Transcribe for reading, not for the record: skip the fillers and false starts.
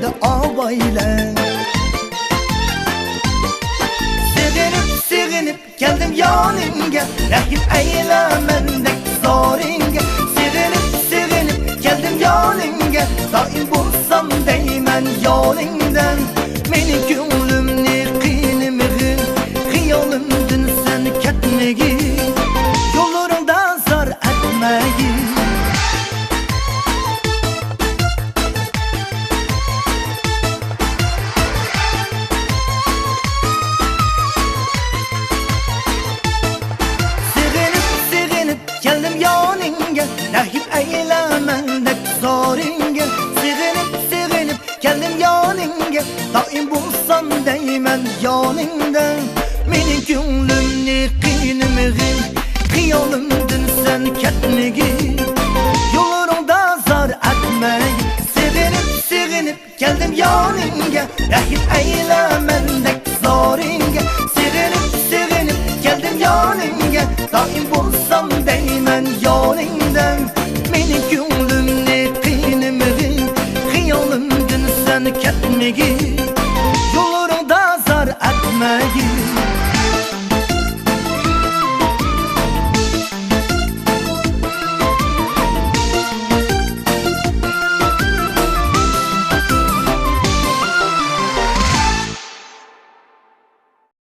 endi avayle. Sevinip geldim yanınga, rahim eylemendek zoringa. Sevinip geldim yanınga, daim bulsam deymen yolingdan. Meni ko'nglimni qiynamagin, xiyolumdan sen ketmagin, yo'llaringda zor etmagin. Geldim yanınga, rahim eylemendek zoringa. Sevinip geldim yanınga, daim bulsam deymen yoningdan. Mening ko'nglimni qiynamagin, xiyolumdan sen ketmagin, yo'llaringda zor etmagin. Sevinip geldim yanınga, rahim eylemendek zoringa. Sevinip geldim yanınga, daim bulsam deymen yoningdan. Mening ko'nglimni qiynamagin, xiyolumdan sen ketmagin,